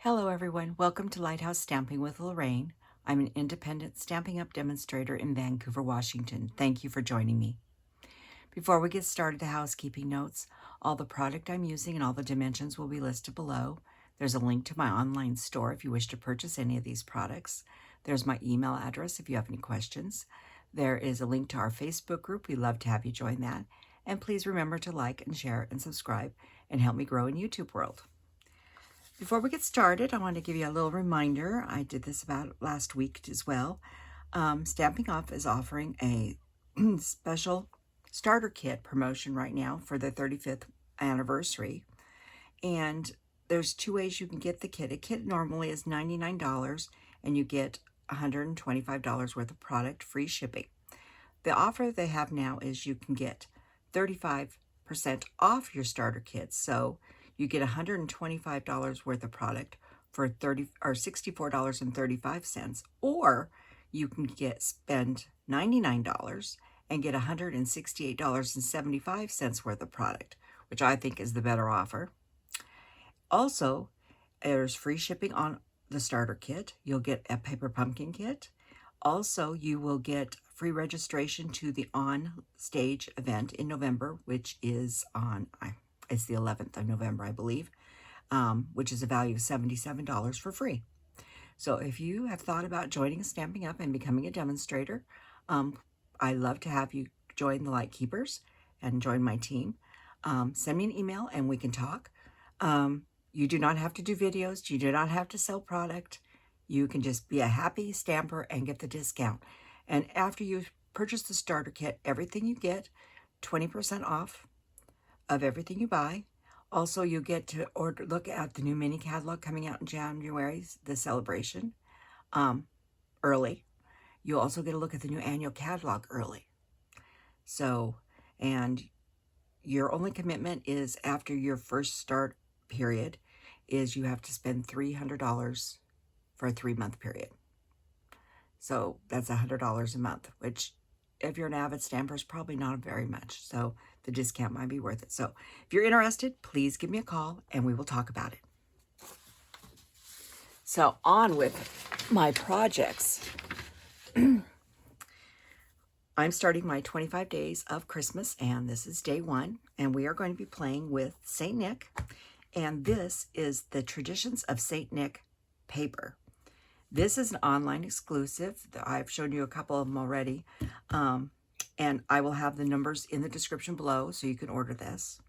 Hello everyone, welcome to Lighthouse Stamping with Lorraine. I'm an independent Stampin' Up! Demonstrator in Vancouver, Washington. Thank you for joining me. Before we get started, the housekeeping notes. All the product I'm using and all the dimensions will be listed below. There's a link to my online store if you wish to purchase any of these products. There's my email address if you have any questions. There is a link to our Facebook group. We'd love to have you join that. And please remember to like and share and subscribe and help me grow in YouTube world. Before we get started, I want to give you a little reminder. I did this about last week as well. Stampin' Up! Is offering a special starter kit promotion right now for their 35th anniversary. And there's two ways you can get the kit. A kit normally is $99 and you get $125 worth of product, free shipping. The offer they have now is you can get 35% off your starter kit. So you get $125 worth of product for $64.35, or you can spend $99 and get $168.75 worth of product, which I think is the better offer. Also, there's free shipping on the starter kit. You'll get a paper pumpkin kit. Also, you will get free registration to the On Stage event in November, which is on it's the 11th of November, I believe, which is a value of $77 for free. So if you have thought about joining Stampin' Up! And becoming a demonstrator, I'd love to have you join the Light Keepers and join my team. Send me an email and we can talk. You do not have to do videos. You do not have to sell product. You can just be a happy stamper and get the discount. And after you purchase the starter kit, everything you get, 20% off of everything you buy. Also, you get to look at the new mini catalog coming out in January, the celebration, early. You'll also get a look at the new annual catalog early. So, and your only commitment is after your first start period is you have to spend $300 for a 3-month period. So that's $100 a month, which if you're an avid stamper is probably not very much. So the discount might be worth it. So if you're interested, please give me a call and we will talk about it. So on with my projects. I'm starting my 25 days of Christmas and this is day 1. And we are going to be playing with St. Nick. And this is the Traditions of St. Nick paper. This is an online exclusive. I've shown you a couple of them already. And I will have the numbers in the description below so you can order this.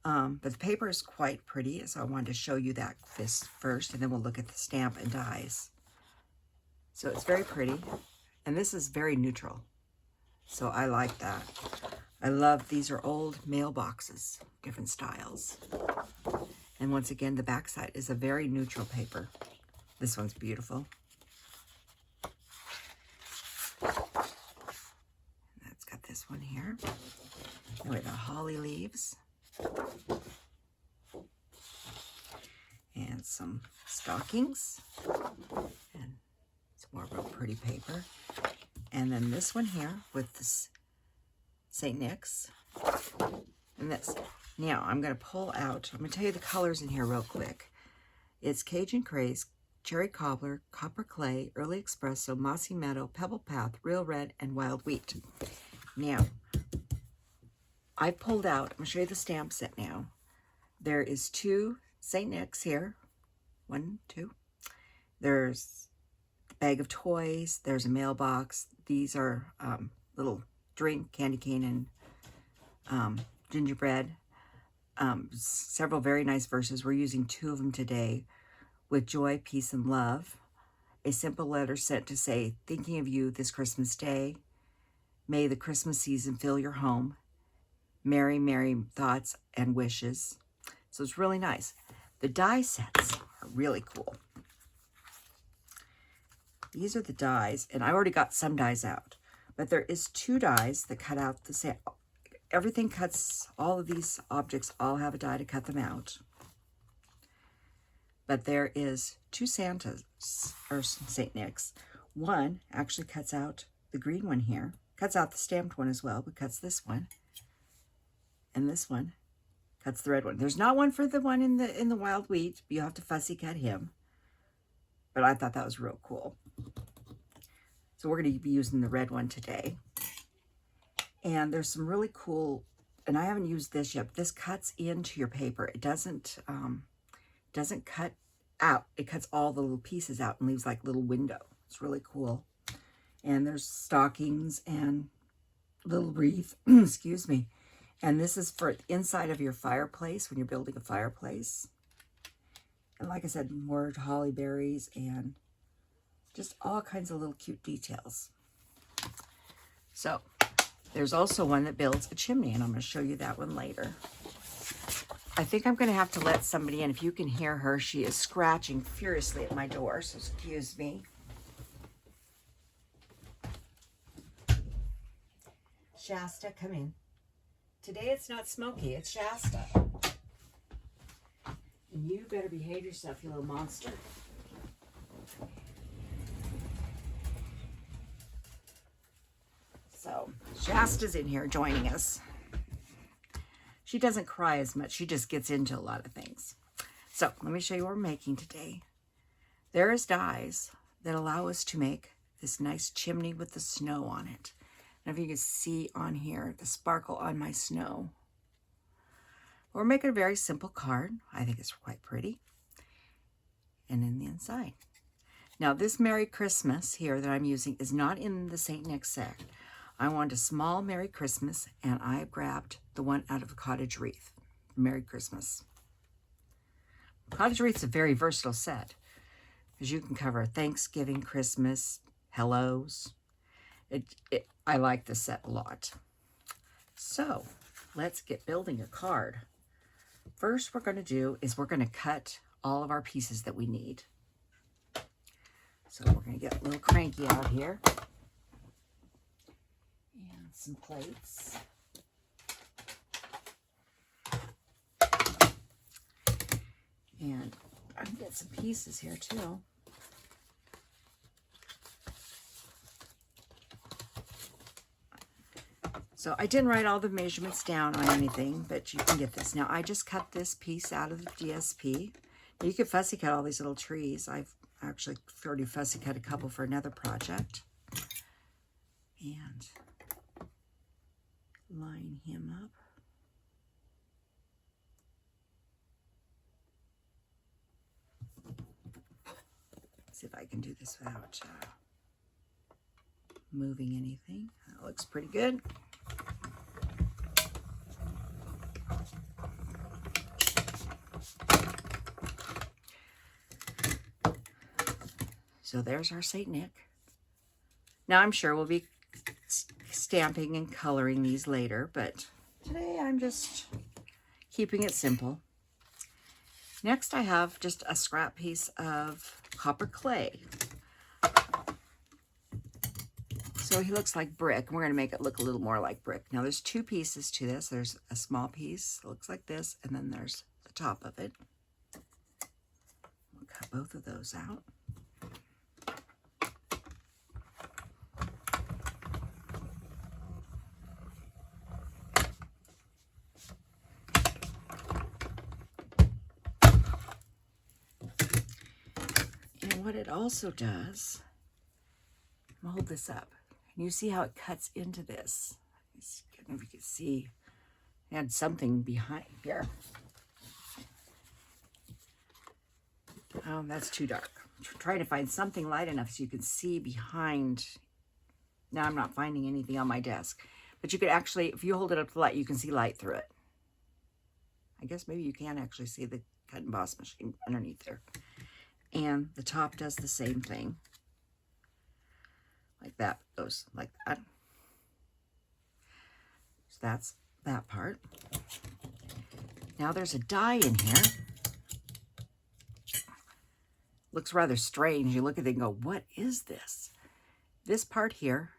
But the paper is quite pretty, so I wanted to show you that first, and then we'll look at the stamp and dies. So it's very pretty, and this is very neutral. So I like that. I love, these are old mailboxes, different styles. And once again, the backside is a very neutral paper. This one's beautiful. That's got this one here. And we got holly leaves. And some stockings. And some more real pretty paper. And then this one here with this St. Nick's. And this. Now, I'm going to pull out, I'm going to tell you the colors in here real quick. It's Cajun Craze, Cherry Cobbler, Copper Clay, Early Espresso, Mossy Meadow, Pebble Path, Real Red, and Wild Wheat. Now, I pulled out, I'm going to show you the stamp set now. There is 2 St. Nick's here. 1, 2. There's a bag of toys. There's a mailbox. These are little drink, candy cane, and gingerbread. Several very nice verses. We're using 2 of them today. With joy, peace, and love. A simple letter sent to say, thinking of you this Christmas day. May the Christmas season fill your home. Merry, merry thoughts and wishes. So it's really nice. The die sets are really cool. These are the dies, and I already got some dies out. But there is 2 dies that cut out the same. Everything cuts, all of these objects all have a die to cut them out. But there is 2 Santas, or St. Nick's. One actually cuts out the green one here. Cuts out the stamped one as well, but cuts this one. And this one cuts the red one. There's not one for the one in the wild wheat. You have to fussy cut him. but I thought that was real cool. So we're going to be using the red one today. And there's some really cool, and I haven't used this yet, but this cuts into your paper. It doesn't cut out. It cuts all the little pieces out and leaves like little window. It's really cool. And there's stockings and little wreath, excuse me. And this is for inside of your fireplace when you're building a fireplace. And like I said, more holly berries and just all kinds of little cute details. So there's also one that builds a chimney, and I'm going to show you that one later. I think I'm going to have to let somebody in. If you can hear her, she is scratching furiously at my door, so excuse me. Shasta, come in. Today it's not Smokey, it's Shasta. And you better behave yourself, you little monster. So Shasta's in here joining us. She doesn't cry as much. She just gets into a lot of things. So let me show you what we're making today. There is dies that allow us to make this nice chimney with the snow on it. I don't know if you can see on here the sparkle on my snow. We're making a very simple card. I think it's quite pretty. And in the inside. Now this Merry Christmas here that I'm using is not in the St. Nick set. I wanted a small Merry Christmas, and I grabbed the one out of the Cottage wreath. Merry Christmas. Cottage wreath is a very versatile set, because you can cover Thanksgiving, Christmas, hellos. I like this set a lot. So let's get building your card. First, what we're going to do is we're going to cut all of our pieces that we need. So we're going to get a little cranky out here. And some plates. And I can get some pieces here too. So I didn't write all the measurements down on anything, but you can get this. Now I just cut this piece out of the DSP. You could fussy cut all these little trees. I've actually already fussy cut a couple for another project. And line him up. See if I can do this without moving anything. That looks pretty good. So there's our St. Nick. Now I'm sure we'll be stamping and coloring these later, but today I'm just keeping it simple. Next I have just a scrap piece of copper clay. So he looks like brick, and we're going to make it look a little more like brick. Now there's two pieces to this. There's a small piece that looks like this, and then there's the top of it. We'll cut both of those out. And what it also does, I'll hold this up. And you see how it cuts into this. I don't know if you can see. I had something behind here. Oh, that's too dark. I'm trying to find something light enough so you can see behind. Now I'm not finding anything on my desk. But you could actually, if you hold it up to the light, you can see light through it. I guess maybe you can actually see the cut and emboss machine underneath there. And the top does the same thing. Like that, goes like that. So that's that part. Now there's a die in here. Looks rather strange. You look at it and go, what is this? This part here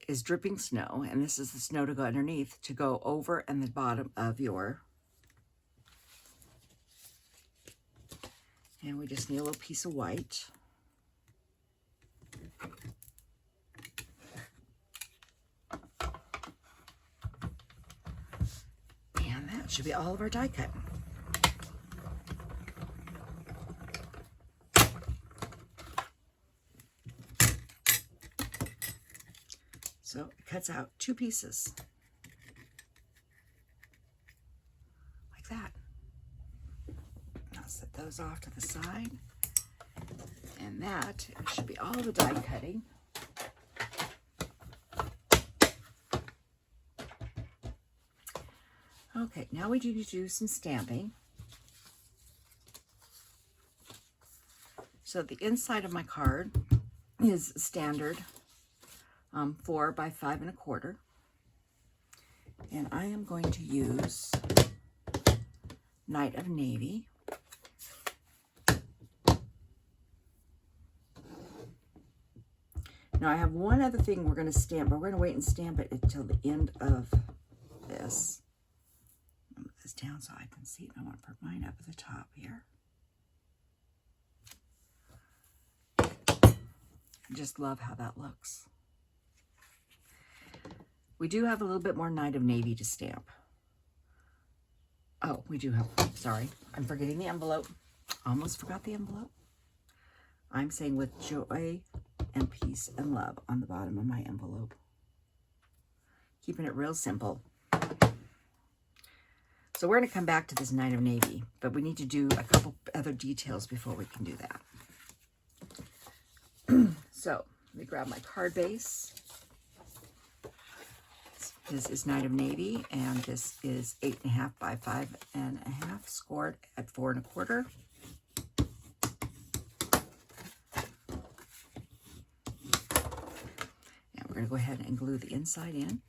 is dripping snow, and this is the snow to go underneath to go over and the bottom of your. And we just need a little piece of white. And that should be all of our die cut. So it cuts out 2 pieces. Like that. I'll set those off to the side. And that should be all the die cutting. Okay, now we need to do some stamping. So the inside of my card is standard 4 by 5 1/4. And I am going to use Night of Navy. Now I have one other thing we're going to stamp, but we're going to wait and stamp it until the end of this. I'll move this down so I can see it. I want to put mine up at the top here. I just love how that looks. We do have a little bit more Night of Navy to stamp. Oh, we do have, sorry, I'm forgetting the envelope. Almost forgot the envelope. I'm saying with joy and peace and love on the bottom of my envelope. Keeping it real simple. So we're going to come back to this Night of Navy, but we need to do a couple other details before we can do that. So let me grab my card base. This is Night of Navy, and this is 8.5 by 5 1/2, scored at 4 1/4. And we're going to go ahead and glue the inside in.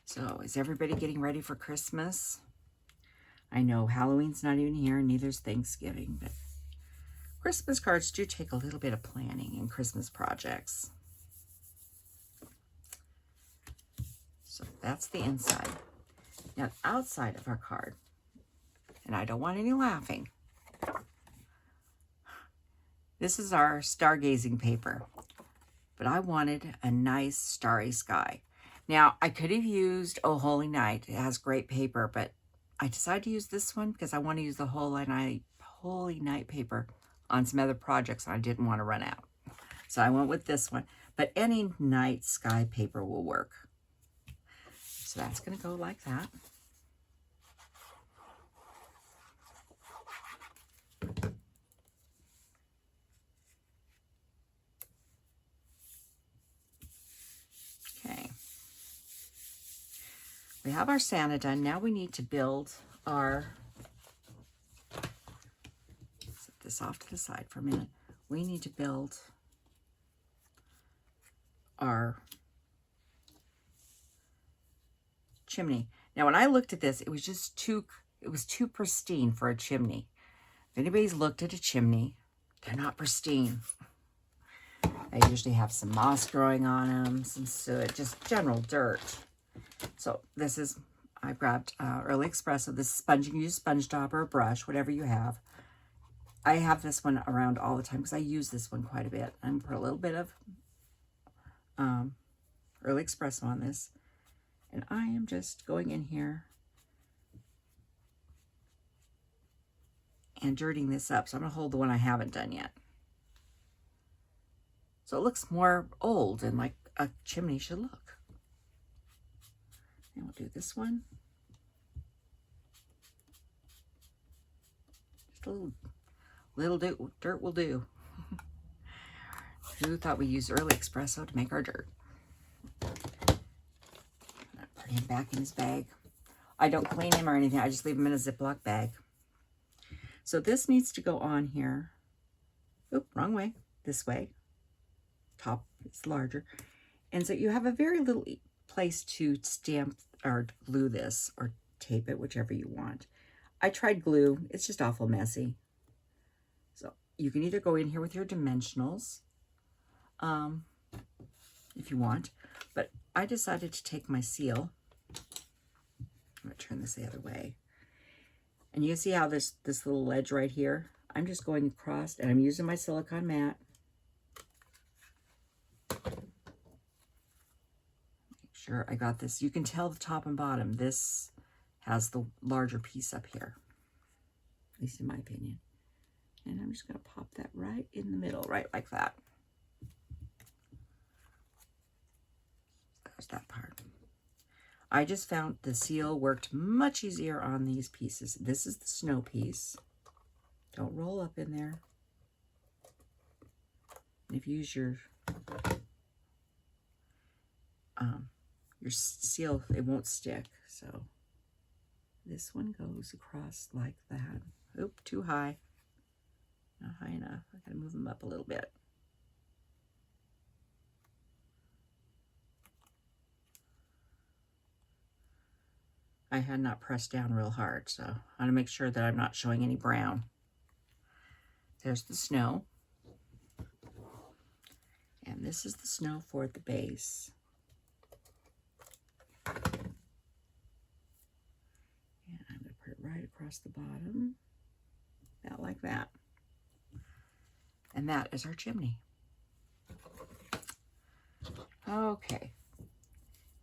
So, is everybody getting ready for Christmas? I know Halloween's not even here, neither's Thanksgiving, but Christmas cards do take a little bit of planning and Christmas projects. So that's the inside. Now, outside of our card, and I don't want any laughing, this is our stargazing paper, but I wanted a nice starry sky. Now, I could have used Oh Holy Night. It has great paper, but I decided to use this one because I want to use the Holy Night paper on some other projects and I didn't want to run out. So I went with this one, but any night sky paper will work. So that's going to go like that. Okay. We have our Santa done. Now we need to build our, set this off to the side for a minute. We need to build our chimney. Now, when I looked at this, it was just too pristine for a chimney. If anybody's looked at a chimney, they're not pristine. They usually have some moss growing on them, some soot, just general dirt. So this is, I grabbed Early Espresso. This is sponge. You can use a sponge top or a brush, whatever you have. I have this one around all the time because I use this one quite a bit. I'm going to put a little bit of Early Espresso on this. And I am just going in here and dirtying this up. So I'm going to hold the one I haven't done yet. So it looks more old and like a chimney should look. And we'll do this one. Just a little dirt will do. Who thought we used Early Espresso to make our dirt? Put him back in his bag. I don't clean him or anything. I just leave him in a Ziploc bag. So this needs to go on here. Oop, wrong way. This way. Top is larger. And so you have a very little place to stamp or glue this or tape it, whichever you want. I tried glue. It's just awful messy. So you can either go in here with your dimensionals if you want, but I decided to take my seal. I'm going to turn this the other way. And you see how this little ledge right here, I'm just going across and I'm using my silicone mat. Make sure I got this. You can tell the top and bottom. This has the larger piece up here. at least in my opinion. And I'm just going to pop that right in the middle, right like that. There's that part. I just found the seal worked much easier on these pieces. This is the snow piece. Don't roll up in there. And if you use your seal, it won't stick. So this one goes across like that. Oop, too high. Not high enough. I gotta move them up a little bit. I had not pressed down real hard, so I want to make sure that I'm not showing any brown. There's the snow. And this is the snow for the base. And I'm going to put it right across the bottom, about like that. And that is our chimney. Okay.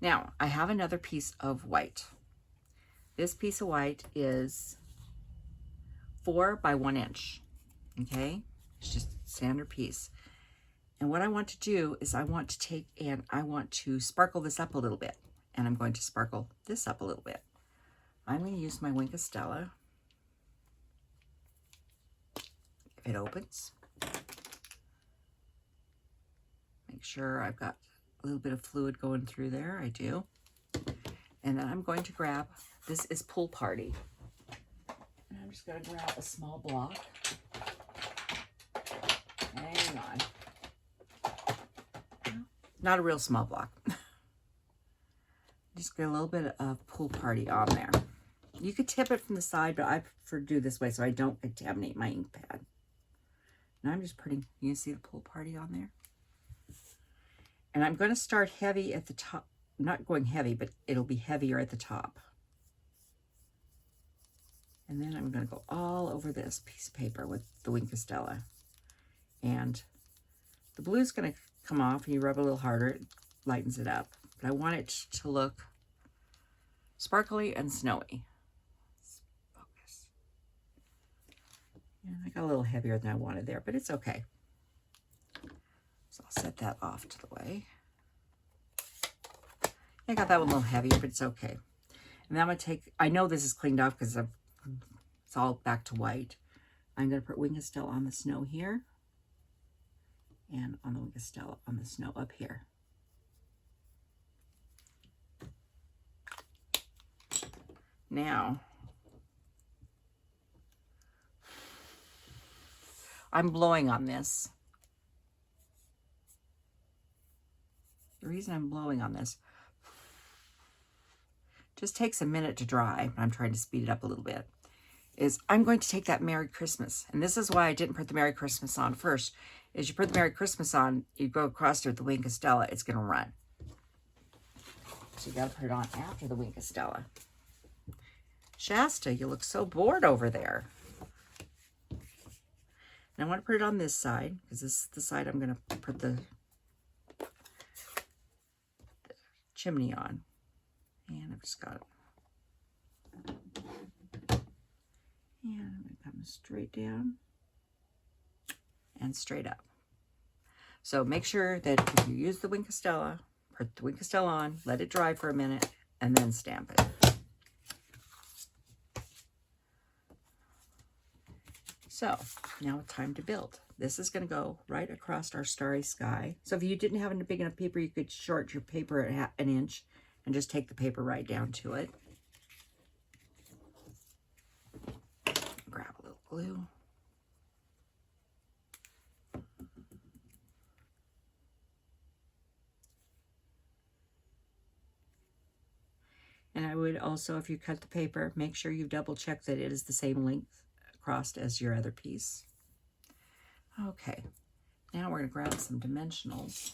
Now, I have another piece of white. This piece of white is 4 by 1 inch. Okay? It's just a standard piece. And what I want to do is I want to take and I want to sparkle this up a little bit. And I'm going to sparkle this up a little bit. I'm going to use my Wink of Stella. If it opens. Make sure I've got a little bit of fluid going through there. I do. And then I'm going to grab, this is Pool Party. And I'm just going to grab a small block. Hang on. Not a real small block. Just get a little bit of Pool Party on there. You could tip it from the side, but I prefer to do this way so I don't contaminate my ink pad. And I'm just putting, you can see the Pool Party on there. And I'm going to start heavy at the top. Not going heavy, but it'll be heavier at the top. And then I'm going to go all over this piece of paper with the Wink of Stella. And the blue's going to come off, and you rub a little harder, it lightens it up. But I want it to look sparkly and snowy. Let's focus. And I got a little heavier than I wanted there, but it's okay. So I'll set that off to the way. I got that one a little heavier, but it's okay. And then I'm going to take, I know this is cleaned off because it's all back to white. I'm going to put Wink of Stella on the snow here. And on the Wink of Stella on the snow up here. Now, I'm blowing on this. The reason I'm blowing on this just takes a minute to dry. I'm trying to speed it up a little bit. Is I'm going to take that Merry Christmas. And this is why I didn't put the Merry Christmas on first. Is you put the Merry Christmas on, you go across there with the Wink of Stella, it's going to run. So you got to put it on after the Wink of Stella. Shasta, you look so bored over there. And I want to put it on this side, because this is the side I'm going to put the chimney on. And I've just got it. And I'm going to come straight down and straight up. So make sure that if you use the Wink of Stella, put the Wink of Stella on, let it dry for a minute, and then stamp it. So now it's time to build. This is going to go right across our starry sky. So if you didn't have a big enough paper, you could short your paper an inch and just take the paper right down to it. Grab a little glue. And I would also, if you cut the paper, make sure you double check that it is the same length across as your other piece. Okay, now we're going to grab some dimensionals.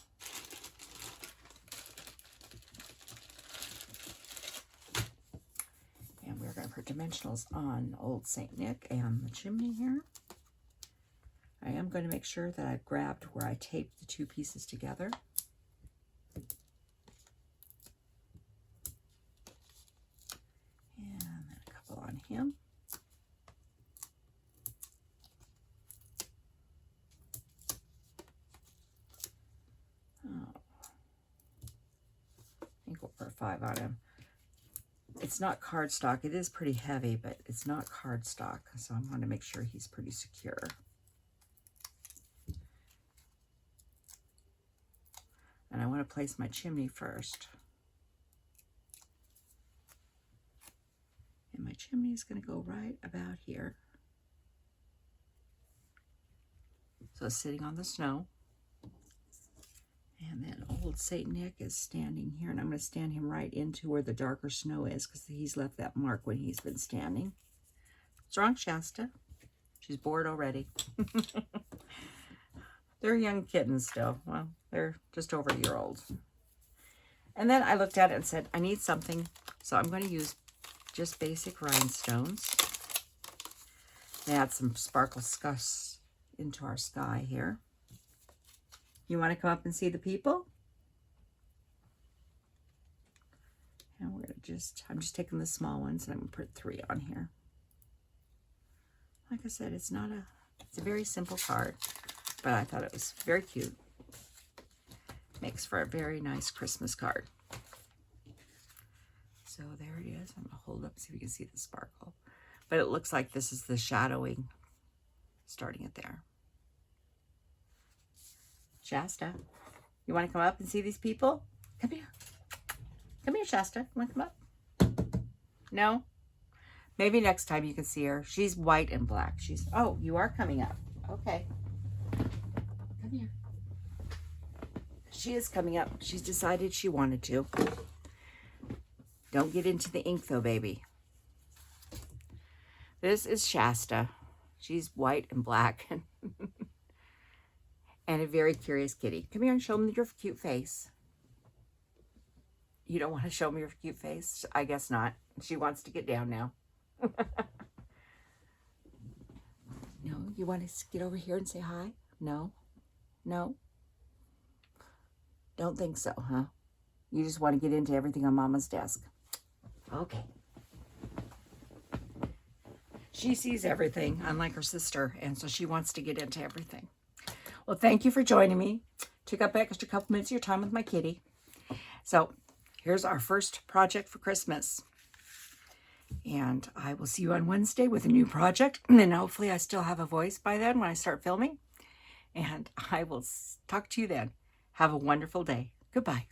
And we're going to put dimensionals on old St. Nick and the chimney here. I am going to make sure that I've grabbed where I taped the two pieces together. And then a couple on him. 5 on him. It's not cardstock. It is pretty heavy, but it's not cardstock. So I want to make sure he's pretty secure. And I want to place my chimney first. And my chimney is going to go right about here. So it's sitting on the snow. And then old St. Nick is standing here, and I'm going to stand him right into where the darker snow is because he's left that mark when he's been standing. What's wrong, Shasta? She's bored already. They're young kittens still. Well, they're just over a year old. And then I looked at it and said, I need something. So I'm going to use just basic rhinestones. Add some sparkle scuffs into our sky here. You want to come up and see the people? And we're going to I'm just taking the small ones and I'm going to put 3 on here. Like I said, it's a very simple card, but I thought it was very cute. Makes for a very nice Christmas card. So there it is. I'm going to hold up so we can see the sparkle. But it looks like this is the shadowing, starting it there. Shasta, you want to come up and see these people? Come here. Come here, Shasta. You want to come up? No? Maybe next time you can see her. She's white and black. Oh, you are coming up. Okay. Come here. She is coming up. She's decided she wanted to. Don't get into the ink though, baby. This is Shasta. She's white and black. And a very curious kitty. Come here and show me your cute face. You don't want to show me your cute face? I guess not. She wants to get down now. No, you want to get over here and say hi? No? No? Don't think so, huh? You just want to get into everything on Mama's desk. Okay. She sees everything, unlike her sister, and so she wants to get into everything. Well, thank you for joining me. Took up an extra couple minutes of your time with my kitty. So here's our first project for Christmas. And I will see you on Wednesday with a new project. And then hopefully I still have a voice by then when I start filming. And I will talk to you then. Have a wonderful day. Goodbye.